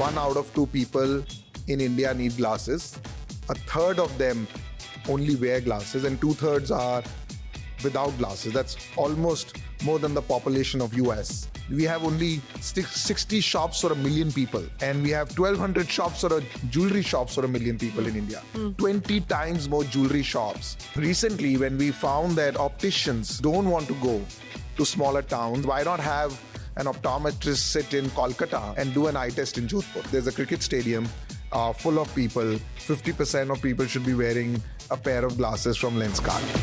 1 out of 2 people in India need glasses. A third of them only wear glasses, and 2/3 are without glasses. That's almost more than the population of US. We have only 60 shops for 1 million people, and we have 1,200 shops or jewelry shops for 1 million people in India. 20 times more jewelry shops. Recently, when we found that opticians don't want to go to smaller towns, why not have an optometrist sit in Kolkata and do an eye test in Jodhpur? There's a cricket stadium full of people. 50% of people should be wearing a pair of glasses from Lenskart.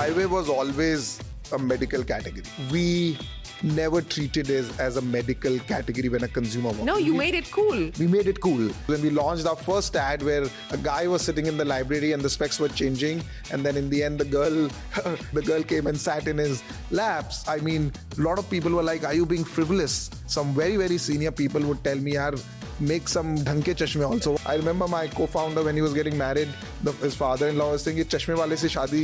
Eyewear was always a medical category. We never treated it as a medical category when a consumer walked. No, you made it cool. We made it cool. When we launched our first ad where a guy was sitting in the library and the specs were changing, and then in the end the girl came and sat in his laps. I mean, a lot of people were like, are you being frivolous? Some very, very senior people would tell me, yaar, make some dhang ke chashme also. I remember my co-founder, when he was getting married, his father-in-law was saying, ye chashme wale se shaadi,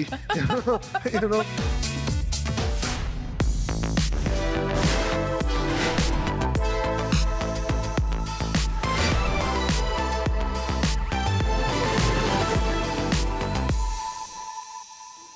you know.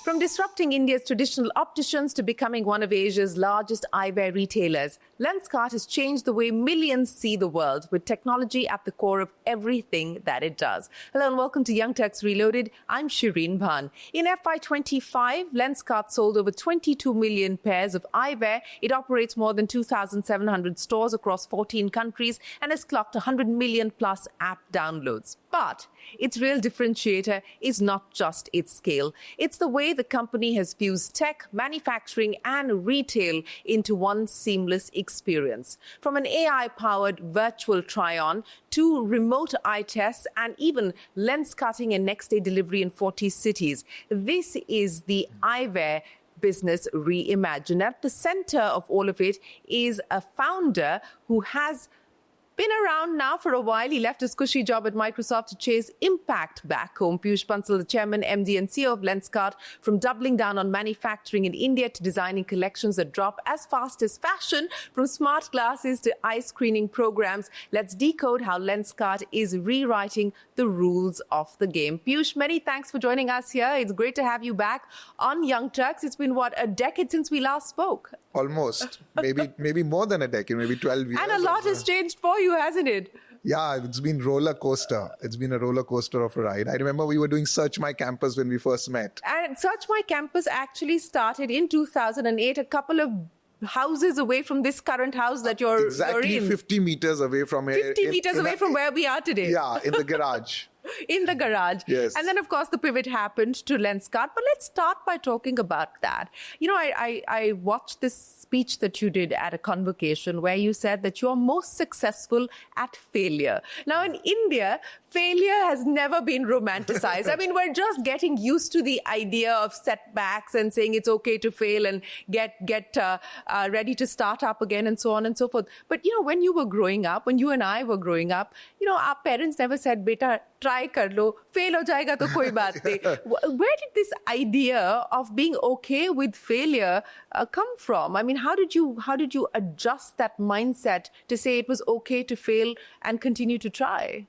From disrupting India's traditional opticians to becoming one of Asia's largest eyewear retailers, Lenskart has changed the way millions see the world, with technology at the core of everything that it does. Hello and welcome to Young Turks Reloaded. I'm Shereen Bhan. In FY25, Lenskart sold over 22 million pairs of eyewear. It operates more than 2,700 stores across 14 countries and has clocked 100 million plus app downloads. But its real differentiator is not just its scale. It's the way the company has fused tech, manufacturing, and retail into one seamless experience. From an AI-powered virtual try-on to remote eye tests and even lens cutting and next-day delivery in 40 cities, this is the eyewear business reimagined. At the center of all of it is a founder who has been around now for a while. He left his cushy job at Microsoft to chase impact back home. Peyush Bansal, the chairman, MD and CEO of Lenskart, from doubling down on manufacturing in India to designing collections that drop as fast as fashion, from smart glasses to eye screening programs. Let's decode how Lenskart is rewriting the rules of the game. Peyush, many thanks for joining us here. It's great to have you back on Young Turks. It's been, a decade since we last spoke? Almost. Maybe more than a decade, maybe 12 years. And a lot has changed for you, hasn't it? Yeah, it's been roller coaster. It's been a roller coaster of a ride. I remember we were doing Search My Campus when we first met. And Search My Campus actually started in 2008, a couple of houses away from this current house that you're exactly in. 50 meters away from here. 50 meters away from where we are today. Yeah, in the garage. In the garage. Yes. And then, of course, the pivot happened to Lenskart. But let's start by talking about that. You know, I watched this speech that you did at a convocation where you said that you're most successful at failure. Now, in India, failure has never been romanticized. I mean, we're just getting used to the idea of setbacks and saying it's okay to fail and get ready to start up again and so on and so forth. But, you know, when you were growing up, when you and I were growing up, you know, our parents never said, beta, try kar lo, fail ho jayega to koi baat nahi. Where did this idea of being okay with failure come from? I mean, how did you adjust that mindset to say it was okay to fail and continue to try?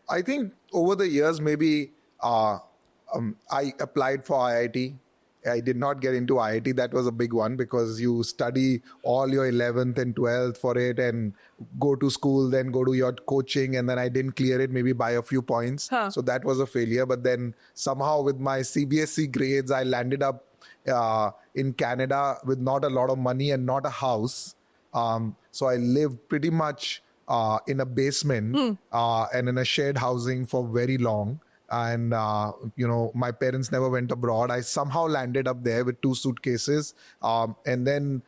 I think over the years, maybe I applied for IIT. I did not get into IIT. That was a big one because you study all your 11th and 12th for it and go to school, then go to your coaching. And then I didn't clear it maybe by a few points. So that was a failure. But then somehow with my CBSE grades, I landed up in Canada with not a lot of money and not a house. So I lived pretty much in a basement and in a shared housing for very long. And, you know, my parents never went abroad. I somehow landed up there with 2 suitcases. And then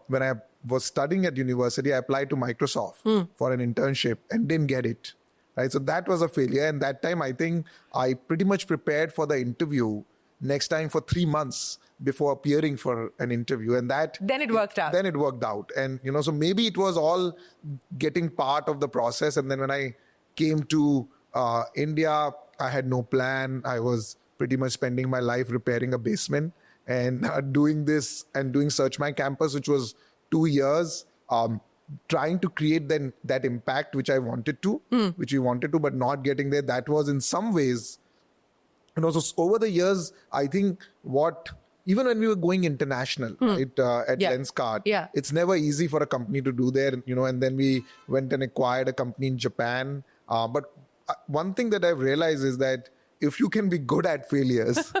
when I was studying at university, I applied to Microsoft for an internship and didn't get it. Right. So that was a failure. And that time, I think I pretty much prepared for the interview next time for 3 months before appearing for an interview. And then it worked out. Then it worked out. And, you know, so maybe it was all getting part of the process. And then when I came to India, I had no plan. I was pretty much spending my life repairing a basement and doing this and doing Search My Campus, which was 2 years trying to create that impact which I wanted to, which we wanted to, but not getting there. That was in some ways, so over the years, I think even when we were going international, right, at Lenskart, it's never easy for a company to do there, and then we went and acquired a company in Japan. But one thing that I've realized is that if you can be good at failures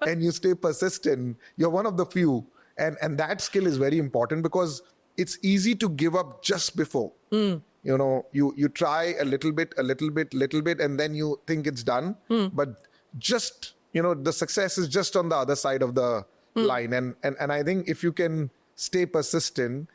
and you stay persistent, you're one of the few. And that skill is very important, because it's easy to give up just before. You try a little bit, and then you think it's done. But just, the success is just on the other side of the line. And I think if you can stay persistent,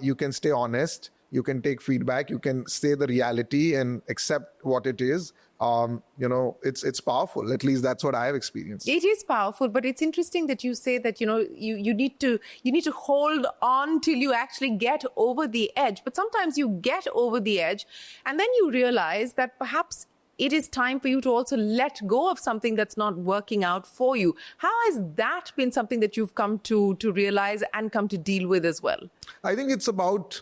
you can stay honest, you can take feedback, you can say the reality and accept what it is. It's powerful. At least that's what I have experienced. It is powerful, but it's interesting that you say that, you need to hold on till you actually get over the edge. But sometimes you get over the edge and then you realize that perhaps it is time for you to also let go of something that's not working out for you. How has that been something that you've come to realize and come to deal with as well? I think it's about,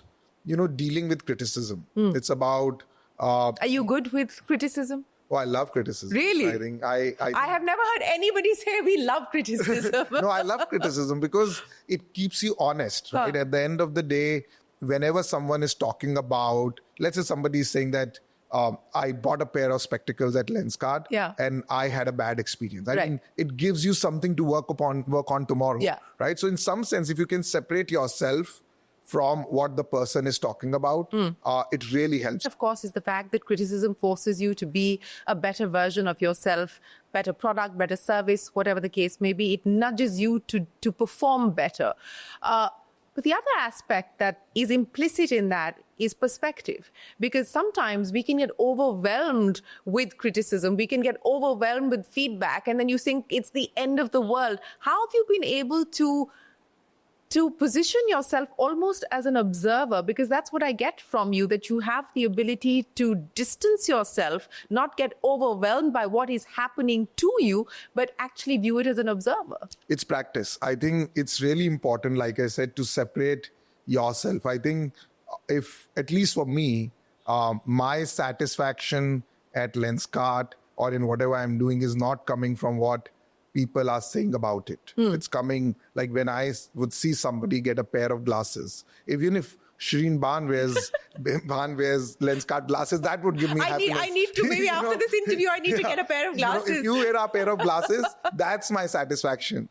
dealing with criticism. It's about... Are you good with criticism? Oh, I love criticism. Really? I think I have never heard anybody say we love criticism. No, I love criticism because it keeps you honest, right? At the end of the day, whenever someone is talking about, let's say somebody is saying that I bought a pair of spectacles at Lenskart and I had a bad experience. I mean, it gives you something to work on tomorrow, right? So in some sense, if you can separate yourself from what the person is talking about, it really helps. Of course, is the fact that criticism forces you to be a better version of yourself, better product, better service, whatever the case may be. It nudges you to perform better. But the other aspect that is implicit in that is perspective, because sometimes we can get overwhelmed with criticism. We can get overwhelmed with feedback, and then you think it's the end of the world. How have you been able to position yourself almost as an observer? Because that's what I get from you, that you have the ability to distance yourself, not get overwhelmed by what is happening to you, but actually view it as an observer. It's practice. I think it's really important, like I said, to separate yourself. I think if, at least for me, my satisfaction at Lenskart or in whatever I'm doing is not coming from what people are saying about it. It's coming like when I would see somebody get a pair of glasses. Even if Shereen Bhan wears Lenskart glasses, that would give me happiness. I need to, maybe after this interview, I need to get a pair of glasses. If you wear a pair of glasses, that's my satisfaction.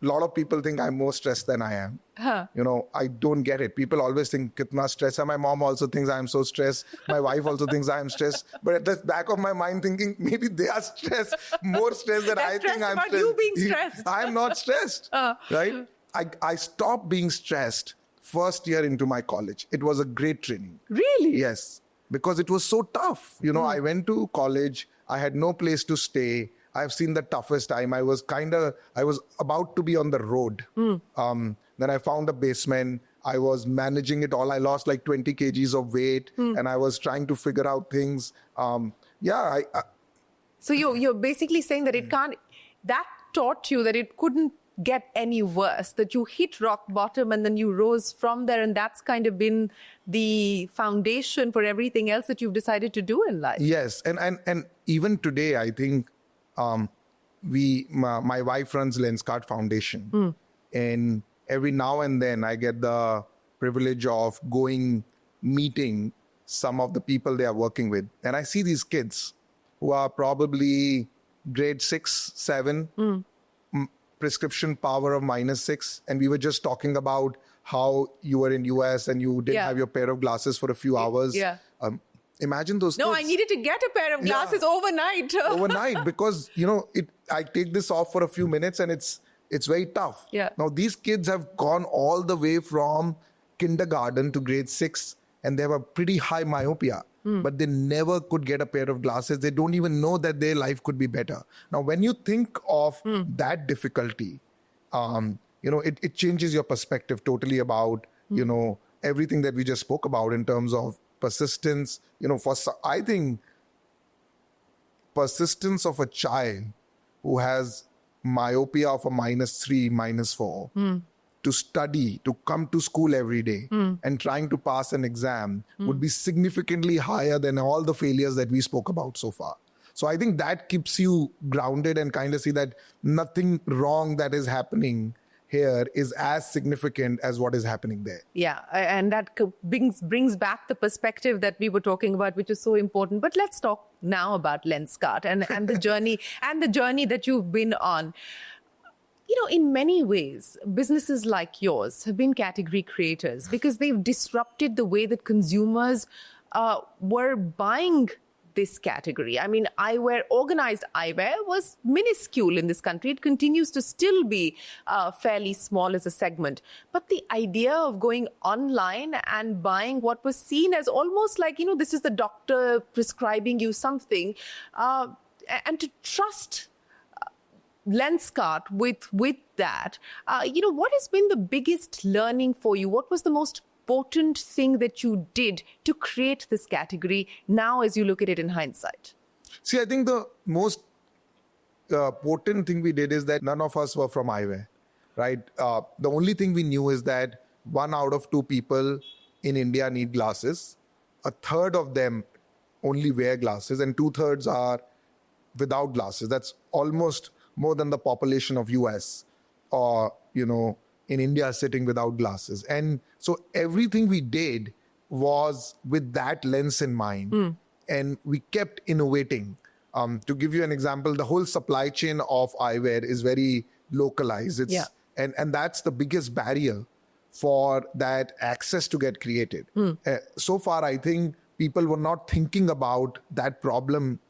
A lot of people think I'm more stressed than I am. I don't get it. People always think, kitna stress hai. My mom also thinks I'm so stressed. My wife also thinks I'm stressed. But at the back of my mind thinking, maybe they are stressed, more stressed than I think I'm stressed. You being stressed. I'm not stressed, right? I stopped being stressed first year into my college. It was a great training. Really? Yes. Because it was so tough. I went to college. I had no place to stay. I've seen the toughest time. I was about to be on the road. Then I found a basement. I was managing it all. I lost like 20 kgs of weight and I was trying to figure out things. So you're basically saying that that taught you that it couldn't get any worse, that you hit rock bottom and then you rose from there, and that's kind of been the foundation for everything else that you've decided to do in life. Yes. And even today, I think, my wife runs Lenskart Foundation, and every now and then I get the privilege of meeting some of the people they are working with, and I see these kids who are probably grade 6, 7, prescription power of -6, and we were just talking about how you were in US and you didn't have your pair of glasses for a few hours. Imagine those kids. No, I needed to get a pair of glasses overnight. Overnight, because, I take this off for a few minutes and it's very tough. Now, these kids have gone all the way from kindergarten to grade 6 and they have a pretty high myopia, but they never could get a pair of glasses. They don't even know that their life could be better. Now, when you think of that difficulty, it changes your perspective totally about, everything that we just spoke about in terms of persistence. I think persistence of a child who has myopia of a -3, -4 to study, to come to school every day and trying to pass an exam would be significantly higher than all the failures that we spoke about so far. So I think that keeps you grounded and kind of see that nothing wrong that is happening here is as significant as what is happening there. Yeah, and that brings back the perspective that we were talking about, which is so important. But let's talk now about Lenskart and the journey that you've been on. In many ways, businesses like yours have been category creators because they've disrupted the way that consumers were buying this category. I mean, eyewear, organized eyewear was minuscule in this country. It continues to still be fairly small as a segment. But the idea of going online and buying what was seen as almost like, this is the doctor prescribing you something, and to trust Lenskart with that, what has been the biggest learning for you? What was the most important thing that you did to create this category now as you look at it in hindsight? See, I think the most potent thing we did is that none of us were from eyewear, right? The only thing we knew is that 1 out of 2 people in India need glasses. A third of them only wear glasses and 2/3 are without glasses. That's almost more than the population of US or, in India sitting without glasses. And so everything we did was with that lens in mind. And we kept innovating. To give you an example, the whole supply chain of eyewear is very localized. And that's the biggest barrier for that access to get created. So far, I think people were not thinking about that problem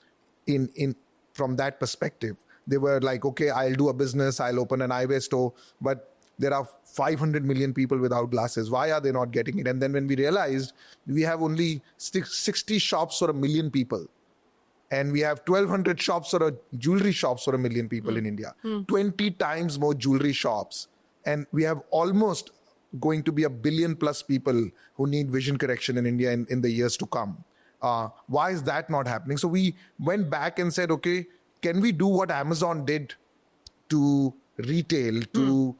from that perspective. They were like, okay, I'll do a business, I'll open an eyewear store, but there are 500 million people without glasses. Why are they not getting it? And then when we realized we have only 60 shops for 1 million people, and we have 1,200 shops or jewelry shops for 1 million people in India, 20 times more jewelry shops. And we have almost going to be 1 billion plus people who need vision correction in India in the years to come. Why is that not happening? So we went back and said, okay, can we do what Amazon did to retail, to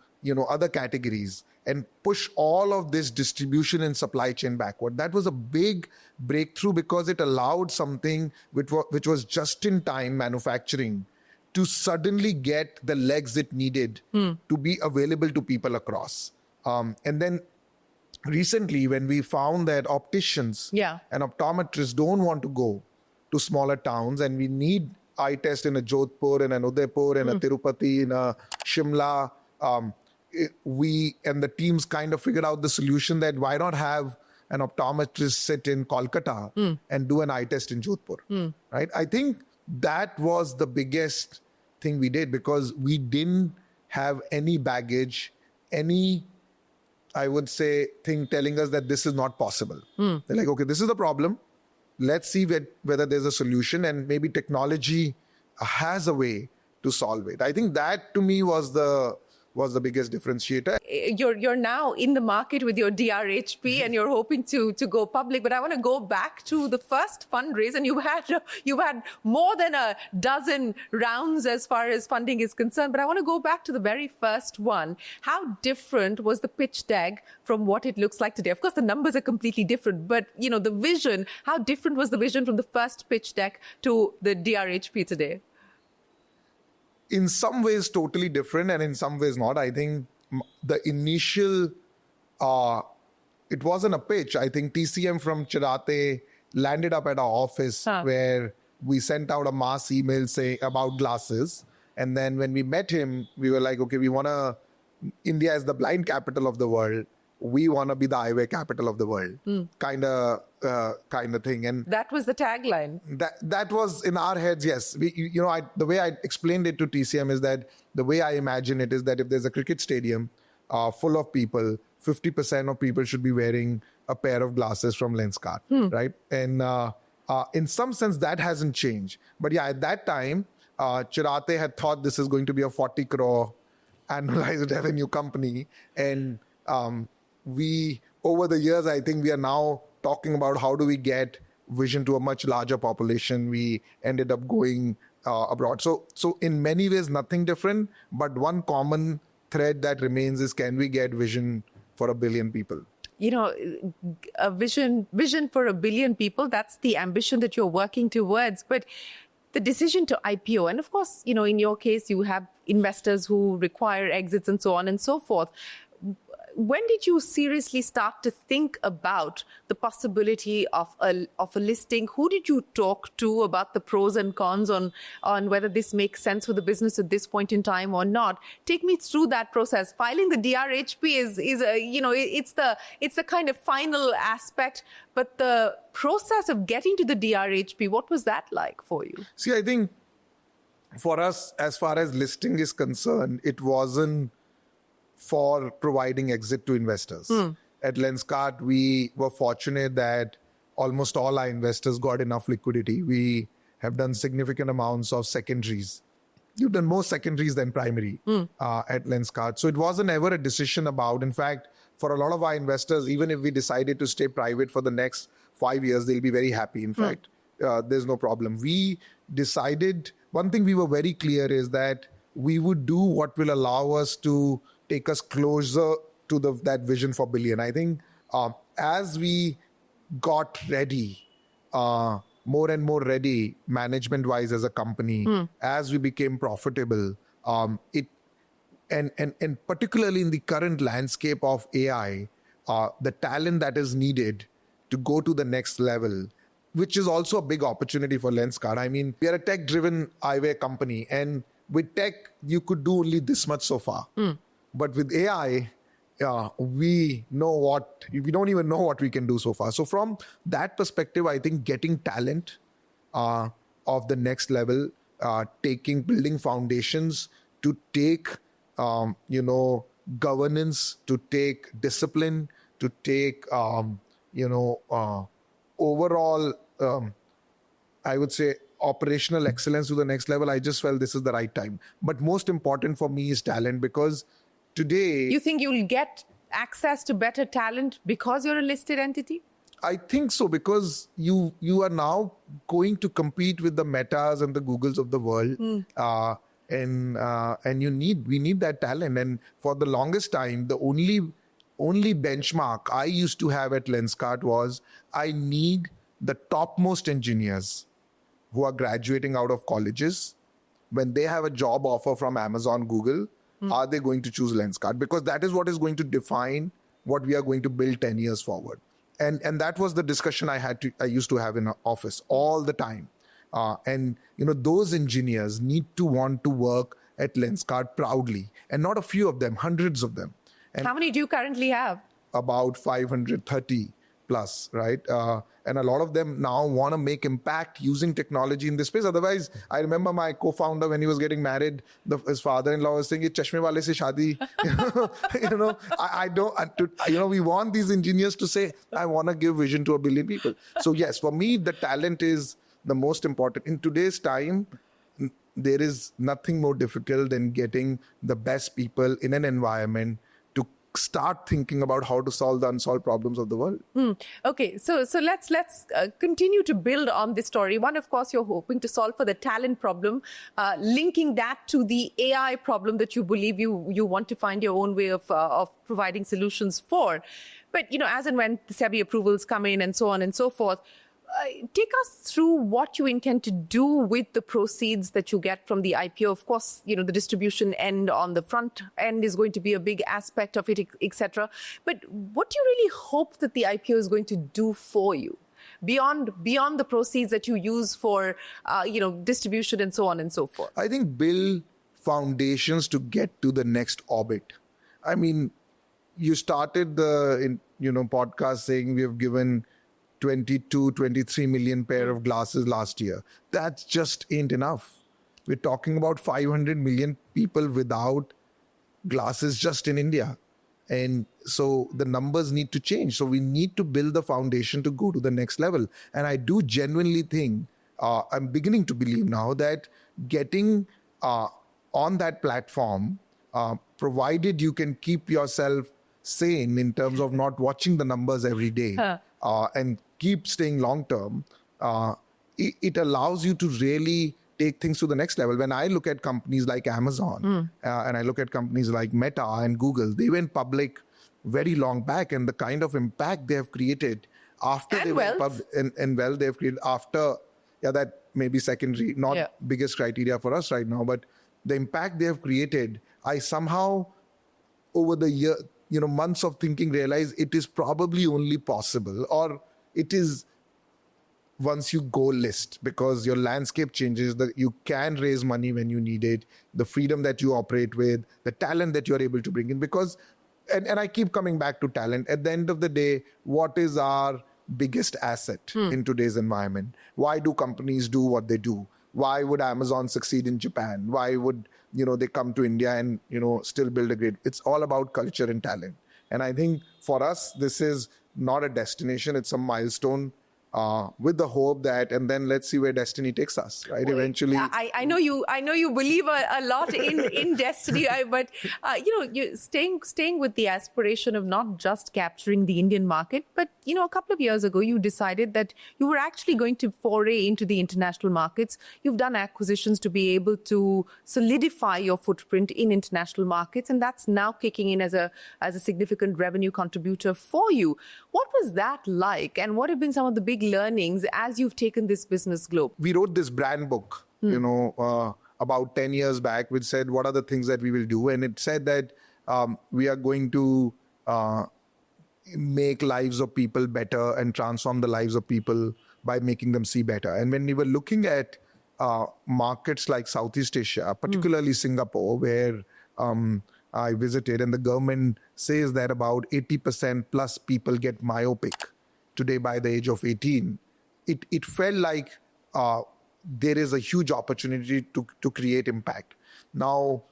other categories, and push all of this distribution and supply chain backward? That was a big breakthrough because it allowed something which was just-in-time manufacturing to suddenly get the legs it needed to be available to people across. And then recently, when we found that opticians and optometrists don't want to go to smaller towns, and we need eye test in a Jodhpur, in an Udaipur, in a Tirupati, in a Shimla, we and the teams kind of figured out the solution that why not have an optometrist sit in Kolkata and do an eye test in Jodhpur, right? I think that was the biggest thing we did because we didn't have any baggage, I would say, thing telling us that this is not possible. They're like, okay, this is the problem. Let's see whether there's a solution, and maybe technology has a way to solve it. I think that to me was the biggest differentiator. You're now in the market with your DRHP and you're hoping to go public. But I want to go back to the first fundraise, and you've had more than a dozen rounds as far as funding is concerned. But I want to go back to the very first one. How different was the pitch deck from what it looks like today? Of course, the numbers are completely different, but the vision, how different was the vision from the first pitch deck to the DRHP today? In some ways, totally different, and in some ways not. I think the initial, it wasn't a pitch. I think TCM from Chirate landed up at our office where we sent out a mass email saying about glasses. And then when we met him, we were like, okay, India is the blind capital of the world. We want to be the eyewear capital of the world, kind of thing. And that was the tagline. That was in our heads, yes. The way I explained it to TCM is that the way I imagine it is that if there's a cricket stadium full of people, 50% of people should be wearing a pair of glasses from Lenskart, right? And in some sense, that hasn't changed. But yeah, at that time, Chirate had thought this is going to be a 40 crore annualized revenue company. And over the years, I think we are now talking about how do we get vision to a much larger population. We ended up going abroad. So in many ways, nothing different, but one common thread that remains is, can we get vision for 1 billion people? A vision for 1 billion people, that's the ambition that you're working towards. But the decision to IPO, and of course, in your case, you have investors who require exits and so on and so forth. When did you seriously start to think about the possibility of a listing? Who did you talk to about the pros and cons on whether this makes sense for the business at this point in time or not? Take me through that process. Filing the DRHP is it's the kind of final aspect, but the process of getting to the DRHP, what was that like for you? See, I think for us, as far as listing is concerned, it wasn't for providing exit to investors. At Lenskart, we were fortunate that almost all our investors got enough liquidity. We have done significant amounts of secondaries. You've done more secondaries than primary at Lenskart. So it wasn't ever a decision about, in fact, for a lot of our investors, even if we decided to stay private for the next 5 years, they'll be very happy. In fact, there's no problem. We decided, one thing we were very clear is that we would do what will allow us to take us closer to that vision for billion. I think as we got ready, more and more ready management-wise as a company, as we became profitable, and particularly in the current landscape of AI, the talent that is needed to go to the next level, which is also a big opportunity for Lenskart. I mean, we are a tech-driven eyewear company, and with tech, you could do only this much so far. But with AI, we don't even know what we can do so far. So from that perspective, I think getting talent of the next level, building foundations to take, governance, to take discipline, to take, overall, I would say, operational excellence to the next level. I just felt this is the right time. But most important for me is talent, because today... You think you'll get access to better talent because you're a listed entity? I think so, because you are now going to compete with the Metas and the Googles of the world. And we need that talent. And for the longest time, the only benchmark I used to have at Lenskart was, I need the topmost engineers who are graduating out of colleges. When they have a job offer from Amazon, Google, are they going to choose Lenskart? Because that is what is going to define what we are going to build 10 years forward. And that was the discussion I used to have in our office all the time. Those engineers need to want to work at Lenskart proudly, and not a few of them, hundreds of them. And how many do you currently have? About 530 plus, right? And a lot of them now want to make impact using technology in this space. Otherwise, I remember my co-founder, when he was getting married, his father-in-law was saying, "Ye chashme wale se shadi." We want these engineers to say, I want to give vision to 1 billion people. So yes, for me, the talent is the most important. In today's time, there is nothing more difficult than getting the best people in an environment to start thinking about how to solve the unsolved problems of the world. Okay, so let's continue to build on this story. One, of course, you're hoping to solve for the talent problem, linking that to the AI problem that you believe you want to find your own way of providing solutions for. But, as and when the SEBI approvals come in and so on and so forth, take us through what you intend to do with the proceeds that you get from the IPO. Of course, the distribution end on the front end is going to be a big aspect of it, etc. But what do you really hope that the IPO is going to do for you beyond the proceeds that you use for, distribution and so on and so forth? I think build foundations to get to the next orbit. I mean, you started the podcast saying we have given 23 million pair of glasses last year. That just ain't enough. We're talking about 500 million people without glasses just in India. And so the numbers need to change. So we need to build the foundation to go to the next level. And I do genuinely think, I'm beginning to believe now that getting on that platform, provided you can keep yourself sane in terms of not watching the numbers every day, and keep staying long term, it allows you to really take things to the next level. When I look at companies like Amazon and I look at companies like Meta and Google, they went public very long back, and the kind of impact they have created after and they wealth. went public, and wealth they've created after, that may be secondary, not biggest criteria for us right now, but the impact they have created, I somehow over the year, months of thinking, realize it is probably only possible, or it is once you go list, because your landscape changes, that you can raise money when you need it, the freedom that you operate with, the talent that you're able to bring in. Because, and I keep coming back to talent, at the end of the day, what is our biggest asset in today's environment? Why do companies do what they do? Why would Amazon succeed in Japan? Why would, they come to India and, still build a great, it's all about culture and talent. And I think for us, this is not a destination, it's a milestone, with the hope that, and then let's see where destiny takes us, right? Well, eventually. I know you believe a lot in destiny, but you're staying with the aspiration of not just capturing the Indian market, but a couple of years ago you decided that you were actually going to foray into the international markets. You've done acquisitions to be able to solidify your footprint in international markets, and that's now kicking in as a significant revenue contributor for you. What was that like, and what have been some of the big learnings as you've taken this business global? We wrote this brand book, about 10 years back, which said, what are the things that we will do? And it said that we are going to make lives of people better and transform the lives of people by making them see better. And when we were looking at markets like Southeast Asia, particularly Singapore, where I visited, and the government says that about 80% plus people get myopic today by the age of 18, it felt like there is a huge opportunity to create impact. Now,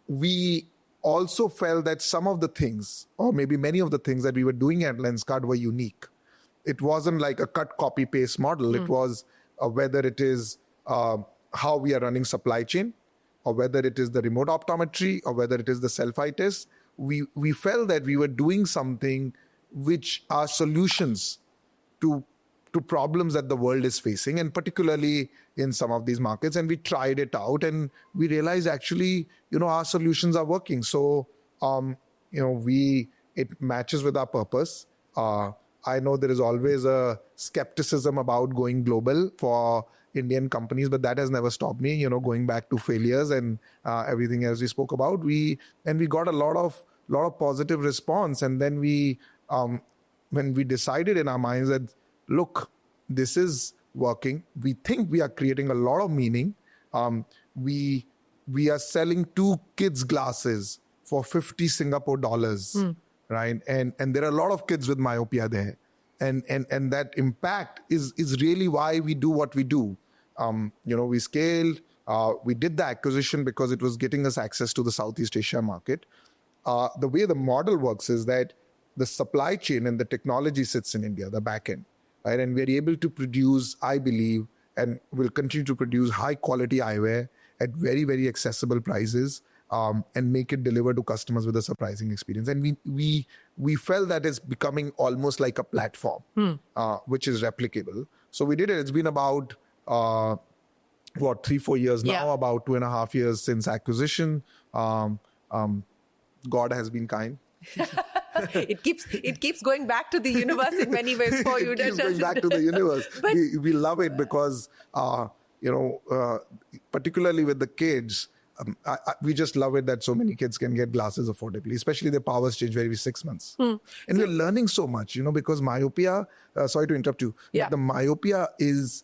we also felt that some of the things, or maybe many of the things that we were doing at Lenskart were unique. It wasn't like a cut, copy, paste model. It was whether it is how we are running supply chain, or whether it is the remote optometry, or whether it is the self-eye test. We felt that we were doing something which are solutions to problems that the world is facing, and particularly in some of these markets. And we tried it out, and we realized actually, our solutions are working. So, it matches with our purpose. I know there is always a skepticism about going global for Indian companies, but that has never stopped me, going back to failures and everything else we spoke about. We got a lot of positive response. And then when we decided in our minds that, look, this is working, we think we are creating a lot of meaning. We are selling 2 kids' glasses for 50 Singapore dollars, right? And there are a lot of kids with myopia there. And that impact is really why we do what we do. We scaled, we did the acquisition because it was getting us access to the Southeast Asia market. The way the model works is that the supply chain and the technology sits in India, the back end, right? And we're able to produce, I believe, and will continue to produce high quality eyewear at very, very accessible prices, and make it deliver to customers with a surprising experience. And we felt that it's becoming almost like a platform, which is replicable. So we did it. It's been about 3-4 years now, about 2.5 years since acquisition. God has been kind. It keeps going back to the universe in many ways for you. It keeps going back to the universe. But we love it because, particularly with the kids, we just love it that so many kids can get glasses affordably, especially their powers change every 6 months. And we're learning so much, because myopia, sorry to interrupt you, but the myopia is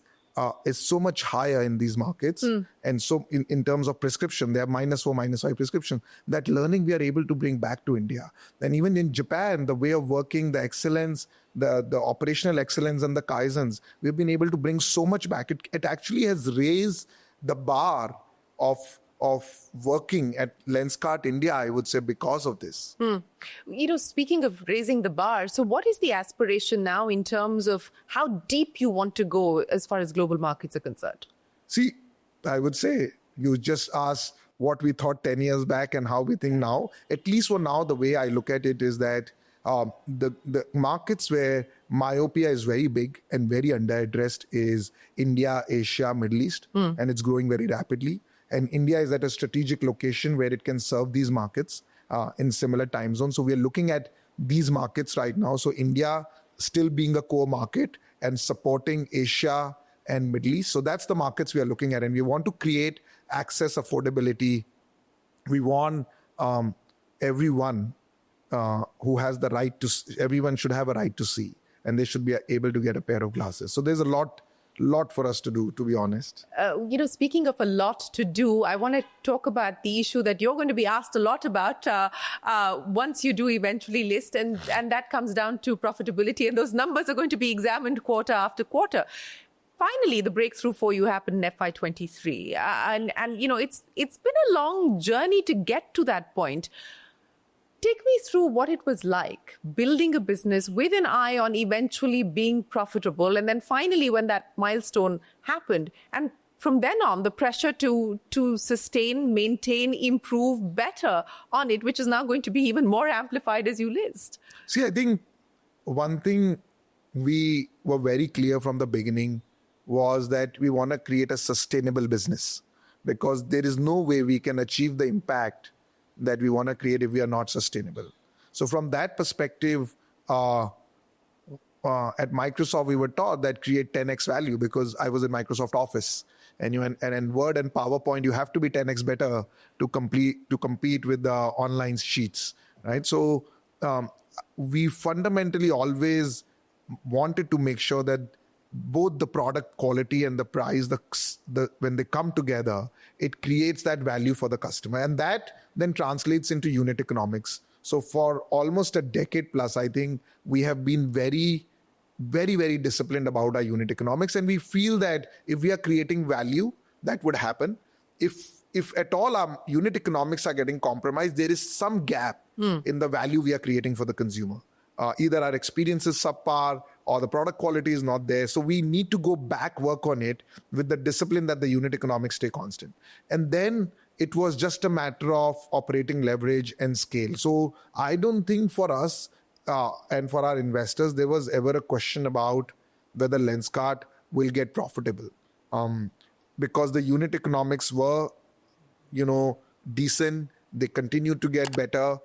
so much higher in these markets. And so in terms of prescription, they have -4, -5 prescription. That learning we are able to bring back to India. And even in Japan, the way of working, the excellence, the operational excellence and the kaizens, we've been able to bring so much back. It actually has raised the bar of working at Lenskart India, I would say, because of this. Speaking of raising the bar, so what is the aspiration now in terms of how deep you want to go as far as global markets are concerned? See, I would say you just asked what we thought 10 years back and how we think now. At least for now, the way I look at it is that The markets where myopia is very big and very underaddressed is India, Asia, Middle East, and it's growing very rapidly. And India is at a strategic location where it can serve these markets in similar time zones. So we are looking at these markets right now. So India still being a core market and supporting Asia and Middle East. So that's the markets we are looking at. And we want to create access, affordability. We want everyone who has the right to, everyone should have a right to see, and they should be able to get a pair of glasses. So there's a lot for us to do, to be honest. Speaking of a lot to do, I want to talk about the issue that you're going to be asked a lot about once you do eventually list, and that comes down to profitability, and those numbers are going to be examined quarter after quarter. Finally, the breakthrough for you happened in FY23, and it's been a long journey to get to that point. Take me through what it was like building a business with an eye on eventually being profitable, and then finally when that milestone happened, and from then on the pressure to sustain, maintain, improve better on it, which is now going to be even more amplified as you list. See, I think one thing we were very clear from the beginning was that we want to create a sustainable business, because there is no way we can achieve the impact that we want to create if we are not sustainable. So from that perspective, at Microsoft, we were taught that create 10x value, because I was in Microsoft Office, and in Word and PowerPoint, you have to be 10x better to compete with the online sheets, right? So we fundamentally always wanted to make sure that both the product quality and the price, when they come together, it creates that value for the customer. And that then translates into unit economics. So for almost a decade plus, I think we have been very, very, very disciplined about our unit economics. And we feel that if we are creating value, that would happen. If at all our unit economics are getting compromised, there is some gap in the value we are creating for the consumer. Either our experience is subpar or the product quality is not there. So we need to go back, work on it with the discipline that the unit economics stay constant. And then it was just a matter of operating leverage and scale. So I don't think for us and for our investors, there was ever a question about whether Lenskart will get profitable. Because the unit economics were, decent. They continued to get better.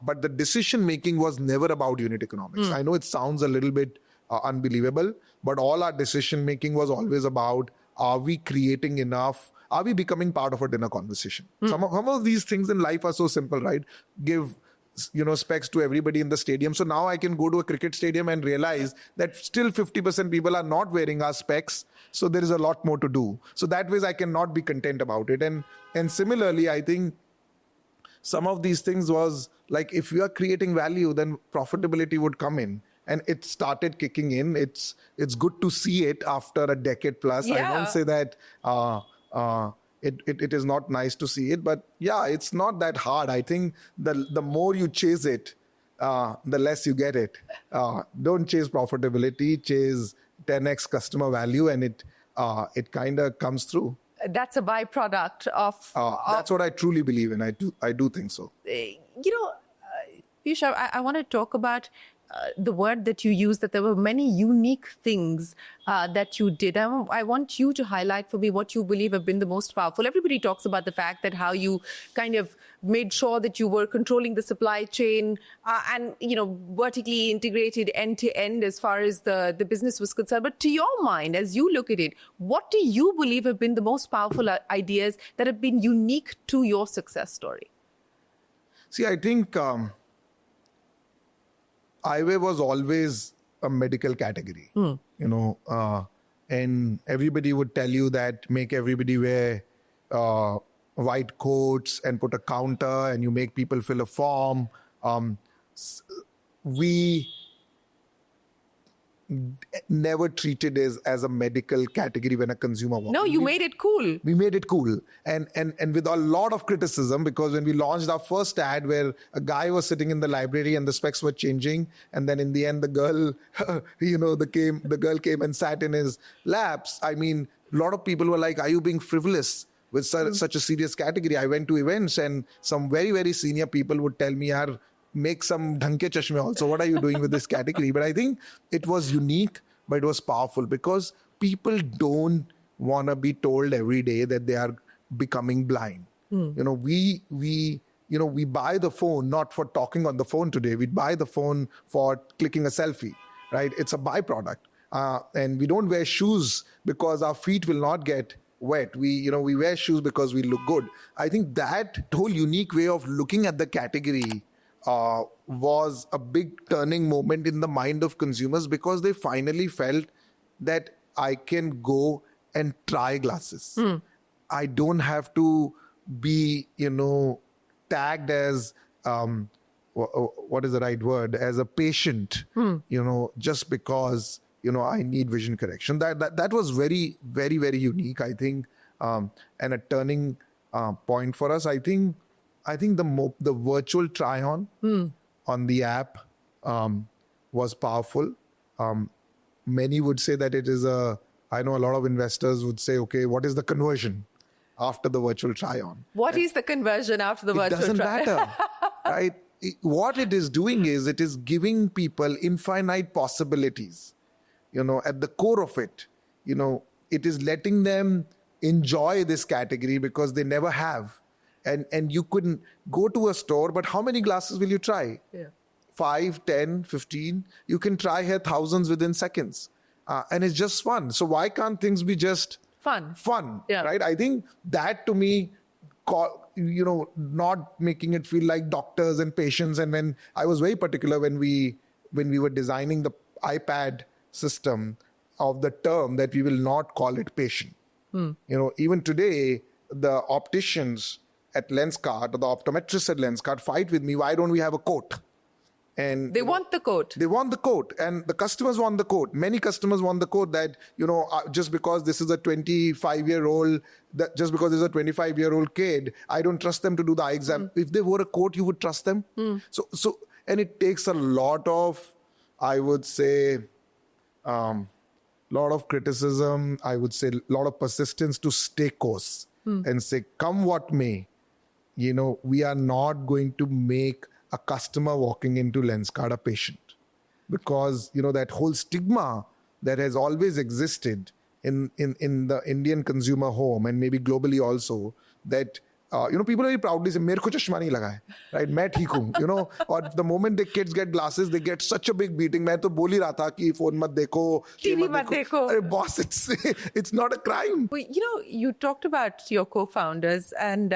But the decision-making was never about unit economics. I know it sounds a little bit unbelievable, but all our decision-making was always about, are we creating enough? Are we becoming part of a dinner conversation? Some of these things in life are so simple, right? Give, specs to everybody in the stadium. So now I can go to a cricket stadium and realize that still 50% people are not wearing our specs. So there is a lot more to do. So that way I cannot be content about it. And similarly, I think some of these things was like, if you are creating value, then profitability would come in. And it started kicking in. It's good to see it after a decade plus. Yeah. I won't say that it is not nice to see it, but yeah, it's not that hard. I think the more you chase it, the less you get it. Don't chase profitability, chase 10x customer value, and it kind of comes through. That's a byproduct of... That's what I truly believe in. I do think so. Peyush, I want to talk about the word that you used, that there were many unique things that you did. I want you to highlight for me what you believe have been the most powerful. Everybody talks about the fact that how you kind of made sure that you were controlling the supply chain and, vertically integrated end to end as far as the business was concerned. But to your mind, as you look at it, what do you believe have been the most powerful ideas that have been unique to your success story? See, I think Eyewear was always a medical category, and everybody would tell you that make everybody wear white coats and put a counter and you make people fill a form. We never treated it as a medical category when a consumer walks. No, you made it cool. We made it cool. And with a lot of criticism, because when we launched our first ad where a guy was sitting in the library and the specs were changing, and then in the end the girl, the girl came and sat in his laps. I mean, a lot of people were like, are you being frivolous with such a serious category? I went to events and some very, very senior people would tell me, make some dhanke chashme also. What are you doing with this category? But I think it was unique, but it was powerful because people don't want to be told every day that they are becoming blind. We buy the phone not for talking on the phone today. We buy the phone for clicking a selfie, right? It's a byproduct. And we don't wear shoes because our feet will not get wet. We wear shoes because we look good. I think that whole unique way of looking at the category was a big turning moment in the mind of consumers because they finally felt that I can go and try glasses. I don't have to be, tagged as, what is the right word, as a patient, just because, I need vision correction. That was very, very, very unique, I think, and a turning point for us. I think the virtual try-on on the app was powerful. Many would say that it is I know a lot of investors would say, okay, what is the conversion after the virtual try-on? What is the conversion after the virtual try-on? It doesn't matter, right? What it is doing is it is giving people infinite possibilities. At the core of it, it is letting them enjoy this category because they never have. And you couldn't go to a store, but how many glasses will you try? 5, 10, 15. You can try here thousands within seconds. And it's just fun. So why can't things be just fun, right? I think that to me, not making it feel like doctors and patients. And when I was very particular when we were designing the iPad system of the term that we will not call it patient. Even today, the opticians at Lenskart or the optometrists at Lenskart fight with me. Why don't we have a coat? And they want the coat. They want the coat, and the customers want the coat. Many customers want the coat that, just because this is a 25-year-old, just because there's a 25-year-old kid, I don't trust them to do the eye exam. If they wore a coat, you would trust them. So, and it takes a lot of, I would say, lot of criticism, I would say, a lot of persistence to stay course and say, come what may, we are not going to make a customer walking into Lenskart a patient. Because, that whole stigma that has always existed in the Indian consumer home and maybe globally also, that people very proudly say, "Mere ko chashma nahi laga hai," right? "Main theek hu," Or the moment the kids get glasses, they get such a big beating. Main to bol hi raha tha ki phone mat dekho, TV mat dekho. Arey boss, it's not a crime. You talked about your co-founders and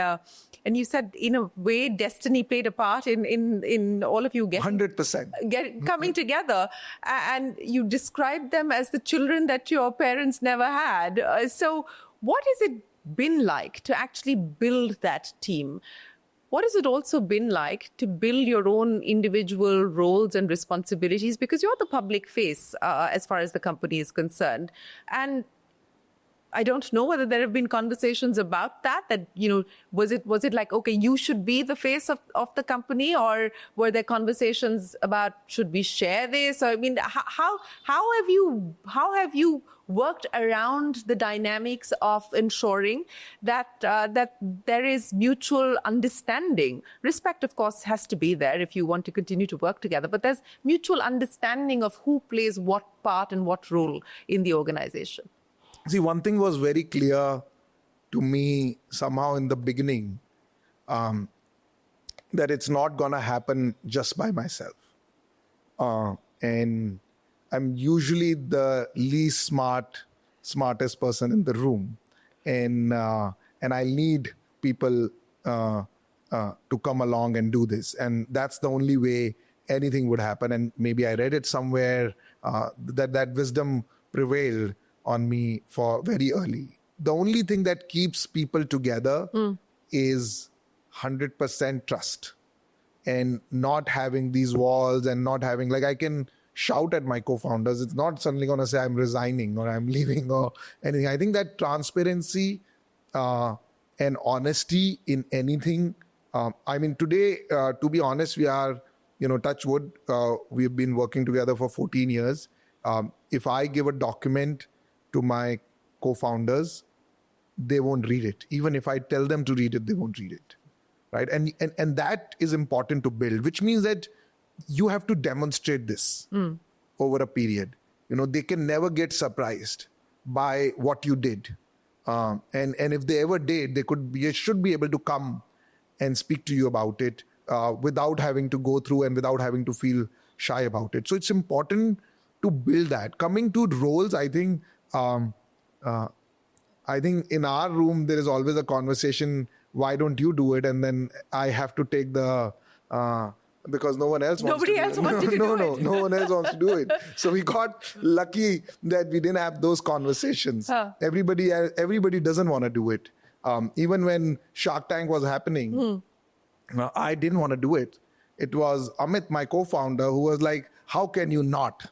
you said, in a way, destiny played a part in all of you getting 100% coming together, and you described them as the children that your parents never had. So, what has it been like to actually build that team? What has it also been like to build your own individual roles and responsibilities? Because you're the public face as far as the company is concerned, and I don't know whether there have been conversations about that, was it like, okay, you should be the face of the company, or were there conversations about, should we share this? I mean, how have you worked around the dynamics of ensuring that there is mutual understanding? Respect, of course, has to be there if you want to continue to work together, but there's mutual understanding of who plays what part and what role in the organization. See, one thing was very clear to me somehow in the beginning, that it's not going to happen just by myself. And I'm usually the least smartest person in the room. And I need people to come along and do this. And that's the only way anything would happen. And maybe I read it somewhere that wisdom prevailed on me for very early. The only thing that keeps people together is 100% trust, and not having these walls and not having, I can shout at my co-founders. It's not suddenly going to say I'm resigning or I'm leaving or anything. I think that transparency and honesty in anything. Today, to be honest, we are, touch wood, we've been working together for 14 years. If I give a document to my co-founders, they won't read it. Even if I tell them to read it, they won't read it. right? And that is important to build, which means that you have to demonstrate this over a period. They can never get surprised by what you did. And if they ever did, they should be able to come and speak to you about it without having to go through and without having to feel shy about it. So it's important to build that. Coming to roles, I think in our room, there is always a conversation, why don't you do it? And then I have to take the... because no one else wants to do it. No one else wants to do it. So we got lucky that we didn't have those conversations. Everybody doesn't want to do it. Even when Shark Tank was happening, I didn't want to do it. It was Amit, my co-founder, who was like, how can you not?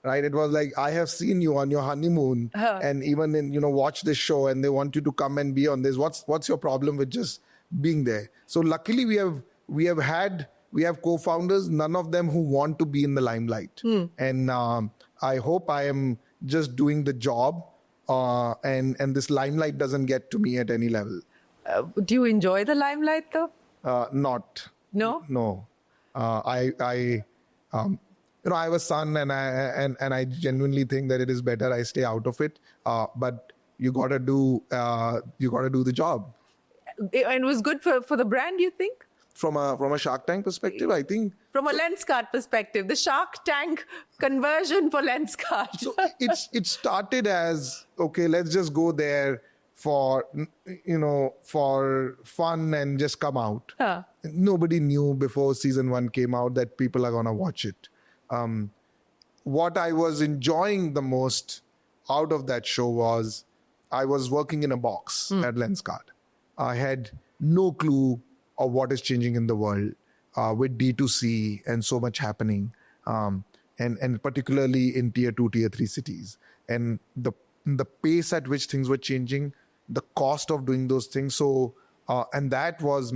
Right? It was like, I have seen you on your honeymoon and even in, watch this show and they want you to come and be on this. What's your problem with just being there? So luckily we have co-founders, none of them who want to be in the limelight. And I hope I am just doing the job and this limelight doesn't get to me at any level. Do you enjoy the limelight though? Not. No? No. I have a son and I genuinely think that it is better I stay out of it. But you got to do the job. And it was good for the brand, you think? From a Shark Tank perspective, I think. From a Lenskart perspective, the Shark Tank conversion for Lenskart. So it started as, okay, let's just go there for fun and just come out. Nobody knew before season 1 came out that people are going to watch it. What I was enjoying the most out of that show was I was working in a box at Lenskart. I had no clue of what is changing in the world with D2C and so much happening, and particularly in tier 2, tier 3 cities. And the pace at which things were changing, the cost of doing those things. So, and that was,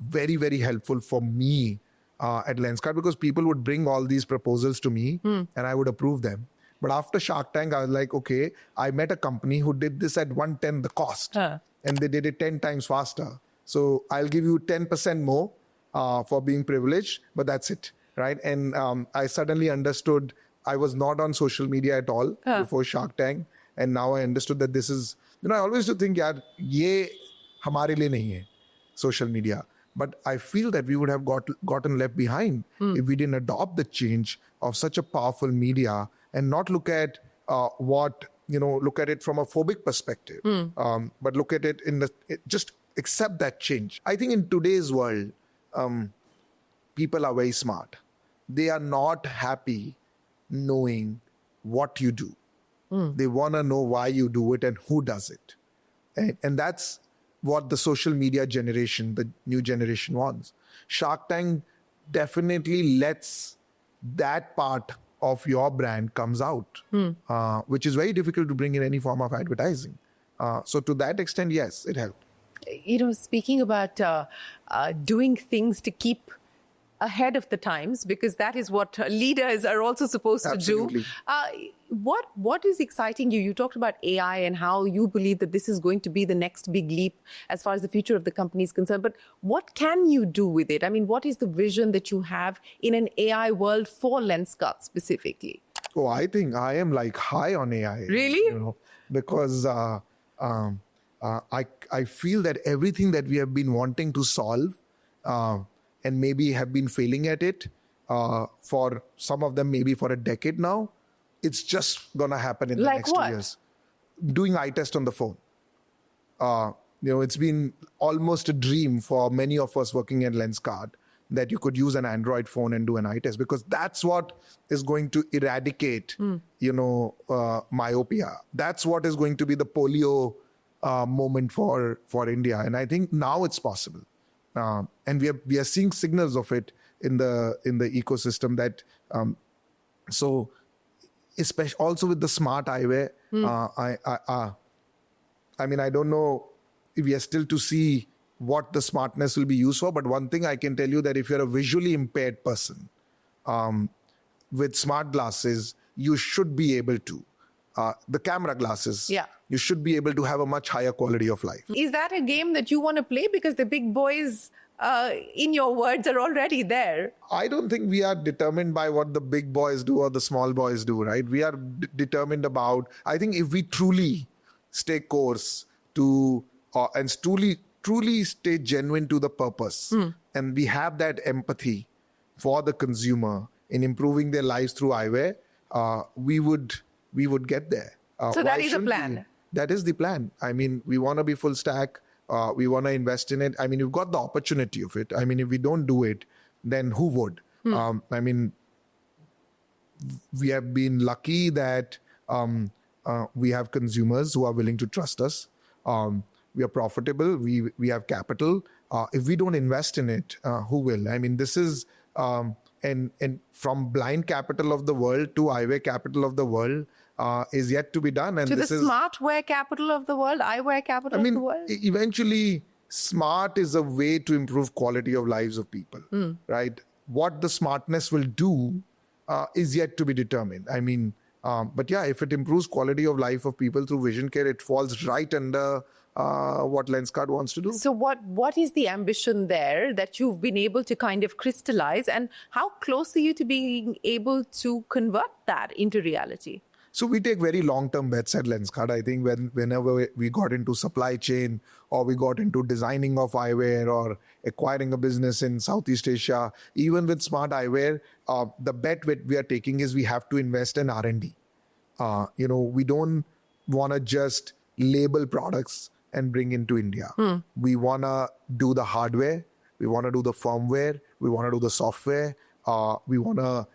very, very helpful for me at Lenskart, because people would bring all these proposals to me and I would approve them. But after Shark Tank, I was like, okay, I met a company who did this at 1/10 the cost and they did it 10 times faster. So I'll give you 10% more for being privileged, but that's it, right? And I suddenly understood I was not on social media at all before Shark Tank. And now I understood that this is, I always used to think, yaar, ye hamare liye nahi hai, social media. But I feel that we would have gotten left behind if we didn't adopt the change of such a powerful media and not look at look at it from a phobic perspective, but look at it just accept that change. I think in today's world, people are very smart. They are not happy knowing what you do. They want to know why you do it and who does it. And that's what the social media generation, the new generation wants. Shark Tank definitely lets that part of your brand comes out, which is very difficult to bring in any form of advertising. So to that extent, yes, it helped. Speaking about doing things to keep ahead of the times, because that is what leaders are also supposed Absolutely. to do. What is exciting you? You talked about AI and how you believe that this is going to be the next big leap as far as the future of the company is concerned. But what can you do with it? I mean, what is the vision that you have in an AI world for Lenskart specifically? Oh, I think I am like high on AI. Really? Because I feel that everything that we have been wanting to solve and maybe have been failing at it for some of them, maybe for a decade now, it's just going to happen in the next 2 years. Doing eye test on the phone. It's been almost a dream for many of us working at Lenskart that you could use an Android phone and do an eye test, because that's what is going to eradicate, myopia. That's what is going to be the polio moment for India. And I think now it's possible. And we are seeing signals of it in the ecosystem that, so especially also with the smart eyewear, I mean, I don't know if we are still to see what the smartness will be used for, but one thing I can tell you that if you're a visually impaired person with smart glasses, you should be able to the camera glasses. Yeah. You should be able to have a much higher quality of life. Is that a game that you want to play? Because the big boys, in your words, are already there. I don't think we are determined by what the big boys do or the small boys do, right? We are determined about, I think if we truly stay course to, and truly stay genuine to the purpose, and we have that empathy for the consumer in improving their lives through eyewear, we would get there. So that is a plan. That is the plan. I mean, we want to be full stack. We want to invest in it. I mean, you've got the opportunity of it. I mean, if we don't do it, then who would? I mean, we have been lucky that we have consumers who are willing to trust us. We are profitable. We have capital. If we don't invest in it, who will? I mean, this is and from blind capital of the world to eyewear capital of the world is yet to be done. And to this the is smartwear capital of the world, eyewear capital of the world. Eventually, smart is a way to improve quality of lives of people, right? What the smartness will do is yet to be determined. I mean, but yeah, if it improves quality of life of people through vision care, it falls right under what Lenskart wants to do. So what is the ambition there that you've been able to kind of crystallize, and how close are you to being able to convert that into reality? So we take very long-term bets at Lenskart. I think whenever we got into supply chain or we got into designing of eyewear or acquiring a business in Southeast Asia, even with smart eyewear, the bet we are taking is we have to invest in R&D. We don't want to just label products and bring into India. We want to do the hardware. We want to do the firmware. We want to do the software. We want to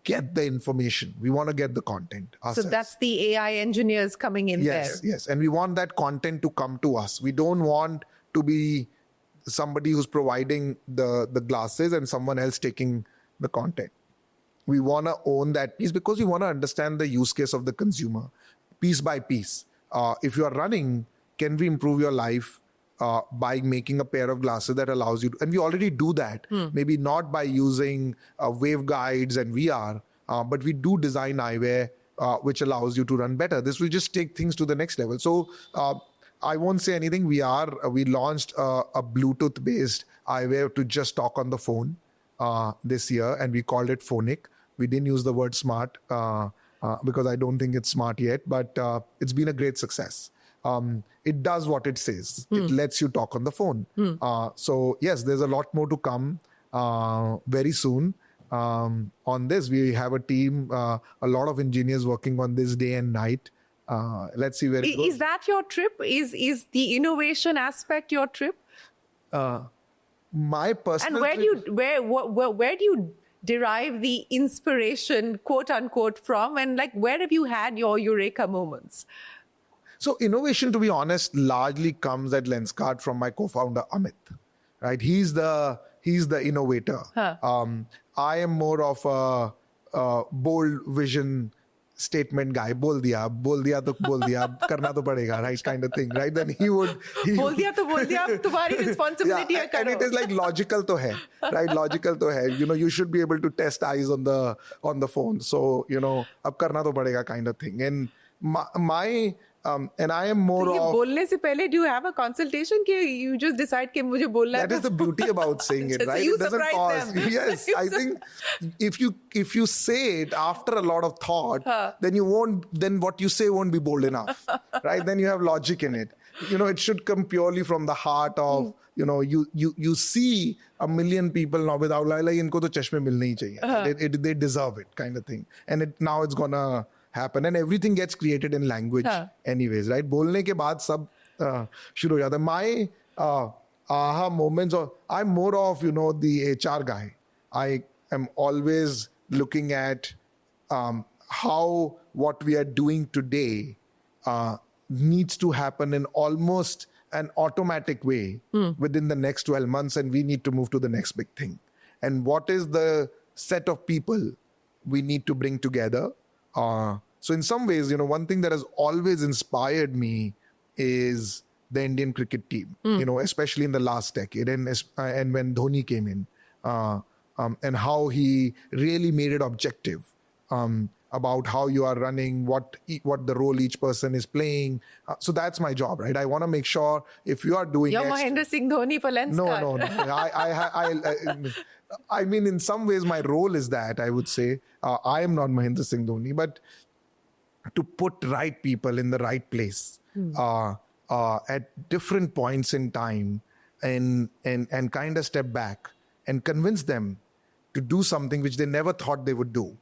get the information. We want to get the content ourselves. So that's the AI engineers coming in there. Yes. And we want that content to come to us. We don't want to be somebody who's providing the glasses and someone else taking the content. We want to own that piece because we want to understand the use case of the consumer piece by piece. If you are running, can we improve your life by making a pair of glasses that allows you to, and we already do that, maybe not by using waveguides and VR, but we do design eyewear which allows you to run better. This will just take things to the next level. So I won't say anything. We launched a Bluetooth-based eyewear to just talk on the phone this year, and we called it Phonic. We didn't use the word smart because I don't think it's smart yet, but it's been a great success. It does what it says. It lets you talk on the phone. So yes, there's a lot more to come very soon on this. We have a team, a lot of engineers working on this day and night. Let's see where it goes. Is that your trip? Is the innovation aspect your trip? My personal and where do you derive the inspiration, quote unquote, from? And like, where have you had your eureka moments? So innovation, to be honest, largely comes at Lenskart from my co-founder Amit, right? He's the innovator. I am more of a bold vision statement guy. Bol diya to bol diya, karna to padega, right? Kind of thing, right? Then he would. Bol diya, tumhari responsibility hai, and it is like logical to hai, right? Logical to hai. You should be able to test eyes on the phone. So ab karna to padega kind of thing. And my and I am more of. बोलने से पहले, do you have a consultation? कि you just decide कि मुझे बोलना है? That is the beauty about saying it, right? So you it doesn't surprise them. Yes, I think if you say it after a lot of thought, then what you say won't be bold enough, right? Then you have logic in it. It should come purely from the heart of. You see a million people now without like इनको तो चश्मे मिलने ही चाहिए. They deserve it, kind of thing. And now it's gonna happen, and everything gets created in language anyways, right? बोलने के बाद सब शुरू हो जाता है. My aha moments, or I'm more of the HR guy. I am always looking at how what we are doing today needs to happen in almost an automatic way within the next 12 months, and we need to move to the next big thing. And what is the set of people we need to bring together? So in some ways, one thing that has always inspired me is the Indian cricket team, especially in the last decade, and when Dhoni came in, and how he really made it objective. about how you are running, what the role each person is playing. So that's my job, right? I want to make sure if you are doing You're Mahendra Singh Dhoni for Lenskart. No. I mean, in some ways, my role is that, I would say. I am not Mahendra Singh Dhoni, but to put right people in the right place at different points in time and kind of step back and convince them to do something which they never thought they would do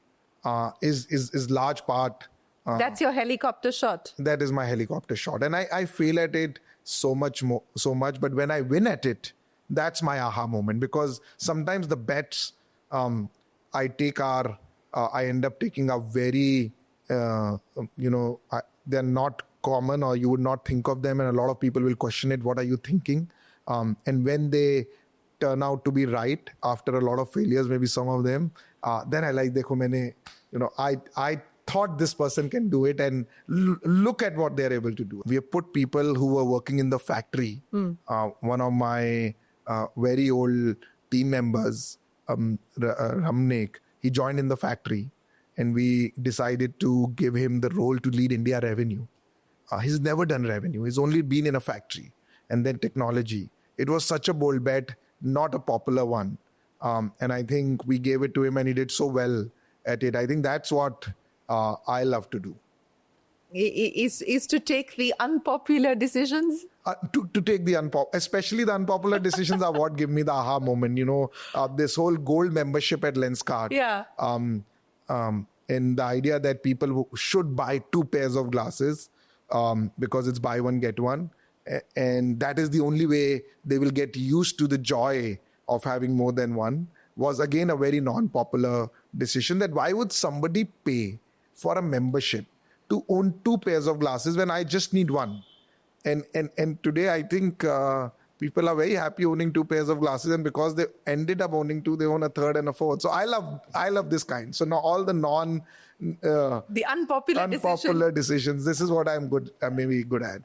is large part. That's your helicopter shot. That is my helicopter shot. And I fail at it so much, but when I win at it, that's my aha moment, because sometimes the bets I end up taking are very, they're not common, or you would not think of them, and a lot of people will question it. What are you thinking? And when they turn out to be right after a lot of failures, maybe some of them, then I like, dekho maine, I thought this person can do it, and look at what they're able to do. We have put people who were working in the factory. One of my very old team members, Ramnek, he joined in the factory, and we decided to give him the role to lead India revenue. He's never done revenue. He's only been in a factory, and then technology. It was such a bold bet, not a popular one. And I think we gave it to him, and he did so well at it. I think that's what I love to do. Is to take the unpopular decisions? To take especially the unpopular decisions are what give me the aha moment. This whole gold membership at Lenskart. Yeah. And the idea that people should buy 2 pairs of glasses because it's buy one, get one. And that is the only way they will get used to the joy of having more than one, was again a very non-popular decision. That why would somebody pay for a membership to own 2 pairs of glasses when I just need one? And today I think people are very happy owning 2 pairs of glasses, and because they ended up owning 2, they own a 3rd and a 4th. So I love this kind. So now all the the unpopular decisions. This is what I'm maybe good at.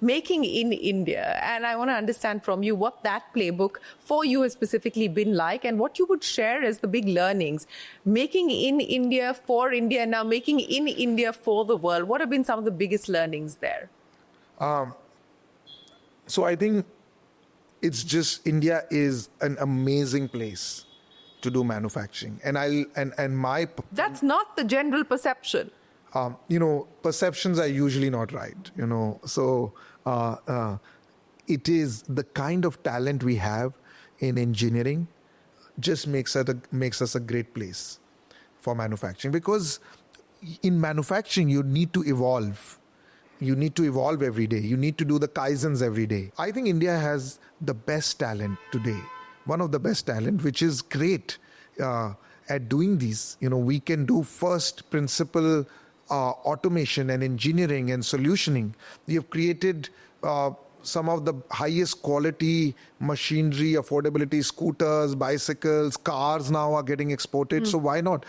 Making in India, and I want to understand from you what that playbook for you has specifically been like, and what you would share as the big learnings. Making in India for India, and now making in India for the world. What have been some of the biggest learnings there? So I think it's just, India is an amazing place to do manufacturing, that's not the general perception. Perceptions are usually not right. So it is the kind of talent we have in engineering just makes us a great place for manufacturing, because in manufacturing you need to evolve. You need to evolve every day. You need to do the Kaizens every day. I think India has the best talent today, one of the best talent, which is great at doing these. We can do first principle automation and engineering and solutioning. We have created some of the highest quality machinery, affordability, scooters, bicycles, cars now are getting exported. So why not?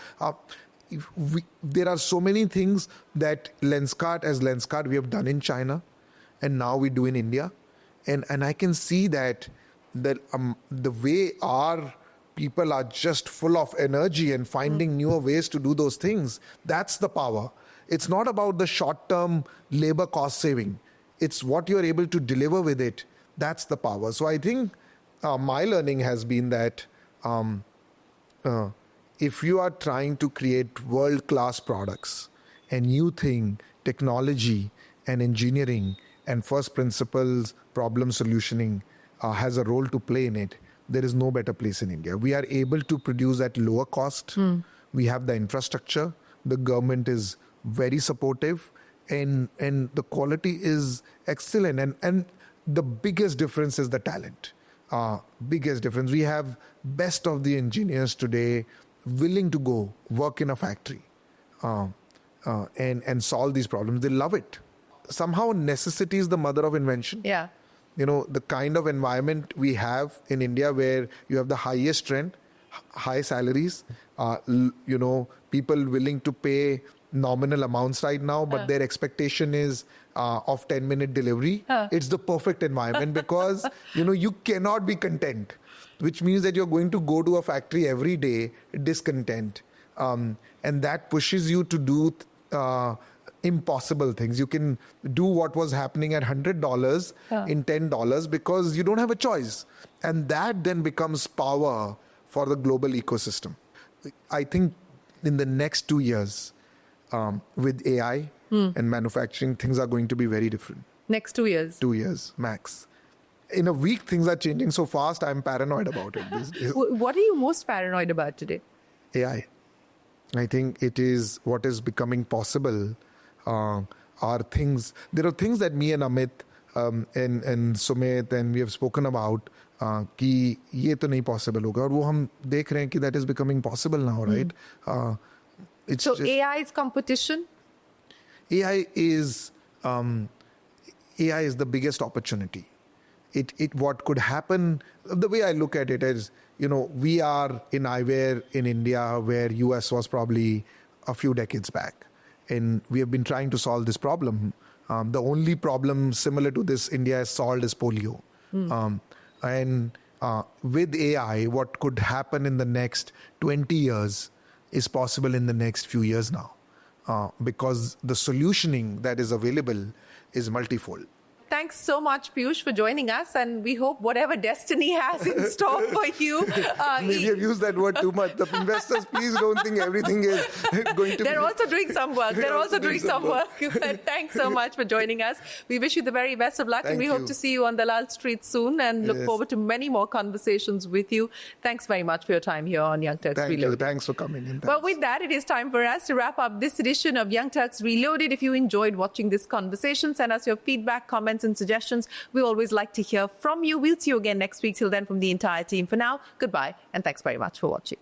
There are so many things that as Lenskart we have done in China, and now we do in India, and I can see that the way our people are just full of energy and finding newer ways to do those things. That's the power. It's not about the short-term labor cost saving. It's what you're able to deliver with it. That's the power. So I think my learning has been that if you are trying to create world-class products and you think technology and engineering and first principles problem solutioning has a role to play in it, there is no better place in India. We are able to produce at lower cost. We have the infrastructure. The government is very supportive, and the quality is excellent. And the biggest difference is the talent. Biggest difference. We have best of the engineers today willing to go work in a factory and solve these problems. They love it. Somehow necessity is the mother of invention. Yeah. The kind of environment we have in India where you have the highest trend, high salaries, people willing to pay nominal amounts right now, but their expectation is of 10-minute delivery. It's the perfect environment because, you cannot be content, which means that you're going to go to a factory every day discontent. And that pushes you to do impossible things. You can do what was happening at $100 in $10 because you don't have a choice. And that then becomes power for the global ecosystem. I think in the next 2 years, with AI and manufacturing, things are going to be very different. Next 2 years? 2 years, max. In a week, things are changing so fast, I'm paranoid about it. What are you most paranoid about today? AI. I think it is what is becoming possible. Are things, there are things that me and Amit and Sumit and we have spoken about कि ये तो नहीं possible होगा और वो हम देख रहे हैं कि that is becoming possible now, right? It's so just, AI is competition? AI is the biggest opportunity. What could happen, the way I look at it is, we are in eyewear in India where US was probably a few decades back. And we have been trying to solve this problem. The only problem similar to this India has solved is polio. And with AI, what could happen in the next 20 years is possible in the next few years now. Because the solutioning that is available is multifold. Thanks so much, Peyush, for joining us. And we hope whatever destiny has in store for you. Maybe I've used that word too much. The investors, please don't think everything is going to They're also doing some work. They're also doing some work. Thanks so much for joining us. We wish you the very best of luck. Thank and we you. hope to see you on Dalal Street soon and look forward to many more conversations with you. Thanks very much for your time here on Young Turks Thank Reloaded. you. Thanks for coming in. Thanks. Well, with that, it is time for us to wrap up this edition of Young Turks Reloaded. If you enjoyed watching this conversation, send us your feedback, comments, and suggestions. We always like to hear from you. We'll see you again next week. Till then, from the entire team, for now, goodbye and thanks very much for watching.